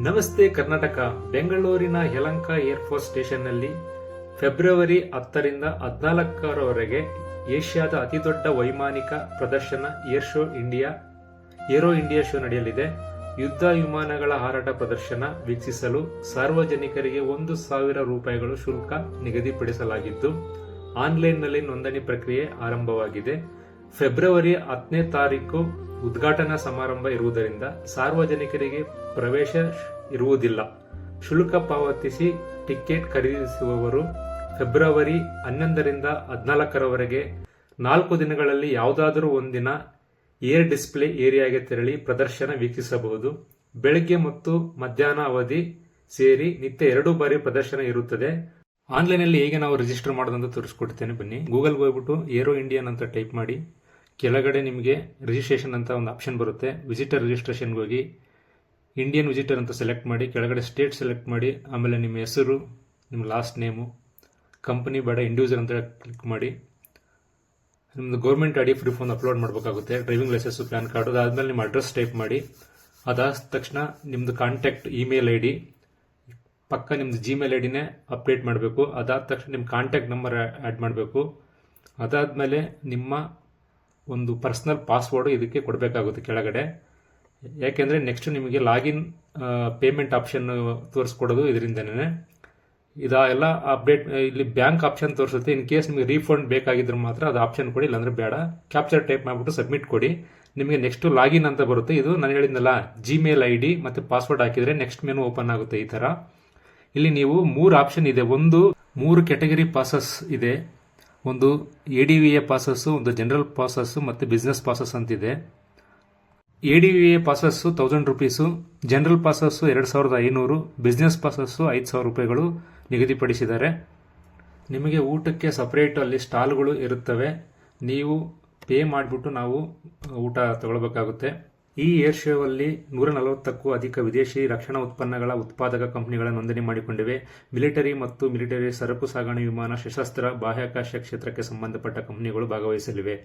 ನಮಸ್ತೆ ಕರ್ನಾಟಕ. ಬೆಂಗಳೂರಿನ Yelahanka air force ಸ್ಟೇಷನ್ನಲ್ಲಿ February 10ರಿಂದ 14ರವರೆಗೆ ಏಷ್ಯಾದ ಅತಿದೊಡ್ಡ ವೈಮಾನಿಕ ಪ್ರದರ್ಶನ ಏರೋ ಇಂಡಿಯಾ ಶೋ ನಡೆಯಲಿದೆ. ಯುದ್ಧ ವಿಮಾನಗಳ ಹಾರಾಟ ಪ್ರದರ್ಶನ ವೀಕ್ಷಿಸಲು ಸಾರ್ವಜನಿಕರಿಗೆ 1,000 ರೂಪಾಯಿಗಳು ಶುಲ್ಕ ನಿಗದಿಪಡಿಸಲಾಗಿದ್ದು, ಆನ್ಲೈನ್ನಲ್ಲಿ ನೋಂದಣಿ ಪ್ರಕ್ರಿಯೆ ಆರಂಭವಾಗಿದೆ. ಫೆಬ್ರವರಿ 10ನೇ ತಾರೀಕು ಉದ್ಘಾಟನಾ ಸಮಾರಂಭ ಇರುವುದರಿಂದ ಸಾರ್ವಜನಿಕರಿಗೆ ಪ್ರವೇಶ ಇರುವುದಿಲ್ಲ. ಶುಲ್ಕ ಪಾವತಿಸಿ ಟಿಕೆಟ್ ಖರೀದಿಸುವವರು ಫೆಬ್ರವರಿ 11ರಿಂದ 14ರವರೆಗೆ 4 ದಿನಗಳಲ್ಲಿ ಯಾವುದಾದರೂ ಒಂದಿನ ಏರ್ ಡಿಸ್ಪ್ಲೇ ಏರಿಯಾಗೆ ತೆರಳಿ ಪ್ರದರ್ಶನ ವೀಕ್ಷಿಸಬಹುದು. ಬೆಳಗ್ಗೆ ಮತ್ತು ಮಧ್ಯಾಹ್ನ ಅವಧಿ ಸೇರಿ ನಿತ್ಯ 2 ಬಾರಿ ಪ್ರದರ್ಶನ ಇರುತ್ತದೆ. ಆನ್ಲೈನಲ್ಲಿ ಹೇಗೆ ನಾವು ರಿಜಿಸ್ಟರ್ ಮಾಡೋದಂತ ತೋರಿಸ್ಕೊಡ್ತೇನೆ, ಬನ್ನಿ. ಗೂಗಲ್ಗೆ ಹೋಗ್ಬಿಟ್ಟು ಏರೋ ಇಂಡಿಯನ್ ಅಂತ ಟೈಪ್ ಮಾಡಿ, ಕೆಳಗಡೆ ನಿಮಗೆ ರಿಜಿಸ್ಟ್ರೇಷನ್ ಅಂತ ಒಂದು ಆಪ್ಷನ್ ಬರುತ್ತೆ. ವಿಸಿಟರ್ ರಿಜಿಸ್ಟ್ರೇಷನ್ಗೆ ಹೋಗಿ ಇಂಡಿಯನ್ ವಿಸಿಟರ್ ಅಂತ ಸೆಲೆಕ್ಟ್ ಮಾಡಿ, ಕೆಳಗಡೆ ಸ್ಟೇಟ್ ಸೆಲೆಕ್ಟ್ ಮಾಡಿ, ಆಮೇಲೆ ನಿಮ್ಮ ಹೆಸರು, ನಿಮ್ಮ ಲಾಸ್ಟ್ ನೇಮು, ಕಂಪನಿ ಬೇಡ ಇಂಡಿವಿಜುವಲ್ ಅಂತ ಕ್ಲಿಕ್ ಮಾಡಿ, ನಿಮ್ಮದು ಗೌರ್ಮೆಂಟ್ ಐಡಿ ಪ್ರೂಫ್ ಒಂದು ಅಪ್ಲೋಡ್ ಮಾಡಬೇಕಾಗುತ್ತೆ, ಡ್ರೈವಿಂಗ್ ಲೈಸೆನ್ಸ್, ಪ್ಯಾನ್ ಕಾರ್ಡು. ಅದಾದಮೇಲೆ ನಿಮ್ಮ ಅಡ್ರೆಸ್ ಟೈಪ್ ಮಾಡಿ, ಅದಾದ ತಕ್ಷಣ ನಿಮ್ಮದು ಕಾಂಟ್ಯಾಕ್ಟ್ ಇಮೇಲ್ ಐ ಡಿ ಪಕ್ಕ ನಿಮ್ಮದು ಜಿಮೇಲ್ ಐ ಡಿನೇ ಅಪ್ಡೇಟ್ ಮಾಡಬೇಕು. ಅದಾದ ತಕ್ಷಣ ನಿಮ್ಮ ಕಾಂಟ್ಯಾಕ್ಟ್ ನಂಬರ್ ಆ್ಯಡ್ ಮಾಡಬೇಕು. ಅದಾದಮೇಲೆ ನಿಮ್ಮ ಒಂದು ಪರ್ಸನಲ್ ಪಾಸ್ವರ್ಡು ಇದಕ್ಕೆ ಕೊಡಬೇಕಾಗುತ್ತೆ ಕೆಳಗಡೆ. ಯಾಕೆಂದರೆ ನೆಕ್ಸ್ಟ್ ನಿಮಗೆ ಲಾಗಿನ್ ಪೇಮೆಂಟ್ ಆಪ್ಷನ್ ತೋರಿಸ್ಕೊಡೋದು ಇದರಿಂದನೇ. ಇದೆಲ್ಲ ಅಪ್ಡೇಟ್ ಇಲ್ಲಿ ಬ್ಯಾಂಕ್ ಆಪ್ಷನ್ ತೋರಿಸುತ್ತೆ. ಇನ್ ಕೇಸ್ ನಿಮಗೆ ರೀಫಂಡ್ ಬೇಕಾಗಿದ್ರೆ ಮಾತ್ರ ಅದು ಆಪ್ಷನ್ ಕೊಡಿ, ಇಲ್ಲಾಂದ್ರೆ ಬೇಡ. ಕ್ಯಾಪ್ಚರ್ ಟೈಪ್ ಮಾಡಿಬಿಟ್ಟು ಸಬ್ಮಿಟ್ ಕೊಡಿ. ನಿಮಗೆ ನೆಕ್ಸ್ಟ್ ಲಾಗಿನ್ ಅಂತ ಬರುತ್ತೆ. ಇದು ನಾನು ಹೇಳಿದ್ನಲ್ಲ, ಜಿಮೇಲ್ ಐ ಡಿ ಮತ್ತು ಪಾಸ್ವರ್ಡ್ ಹಾಕಿದರೆ ನೆಕ್ಸ್ಟ್ ಮೆನು ಓಪನ್ ಆಗುತ್ತೆ. ಈ ಥರ ಇಲ್ಲಿ ನೀವು 3 ಆಪ್ಷನ್ ಇದೆ. ಒಂದು 3 ಕ್ಯಾಟಗರಿ ಪಾಸಸ್ ಇದೆ. ಒಂದು ADVA ಪಾಸಸ್ಸು, ಒಂದು ಜನರಲ್ ಪಾಸಸ್ಸು ಮತ್ತು ಬಿಸ್ನೆಸ್ ಪಾಸಸ್ ಅಂತಿದೆ. ADVA passes 1000 rupees, general passes 2500, business passes 5000 ರೂಪಾಯಿಗಳು ನಿಗದಿಪಡಿಸಿದ್ದಾರೆ. ನಿಮಗೆ ಊಟಕ್ಕೆ ಸಪರೇಟ್ ಅಲ್ಲಿ ಸ್ಟಾಲ್ಗಳು ಇರುತ್ತವೆ. ನೀವು ಪೇ ಮಾಡಿಬಿಟ್ಟು ನಾವು ಊಟ ತಗೊಳ್ಬೇಕಾಗುತ್ತೆ. ಈ ಏರ್ ಶೋ ಅಲ್ಲಿ 140ಕ್ಕೂ ಅಧಿಕ ವಿದೇಶಿ ರಕ್ಷಣಾ ಉತ್ಪನ್ನಗಳ ಉತ್ಪಾದಕ ಕಂಪನಿಗಳ ನೋಂದಣಿ ಮಾಡಿಕೊಂಡಿವೆ. ಮಿಲಿಟರಿ ಮತ್ತು ಮಿಲಿಟರಿ ಸರಕು ಸಾಗಣೆ ವಿಮಾನ, ಸಶಸ್ತ್ರ, ಬಾಹ್ಯಾಕಾಶ ಕ್ಷೇತ್ರಕ್ಕೆ ಸಂಬಂಧಪಟ್ಟ ಕಂಪನಿಗಳು ಭಾಗವಹಿಸಲಿವೆ.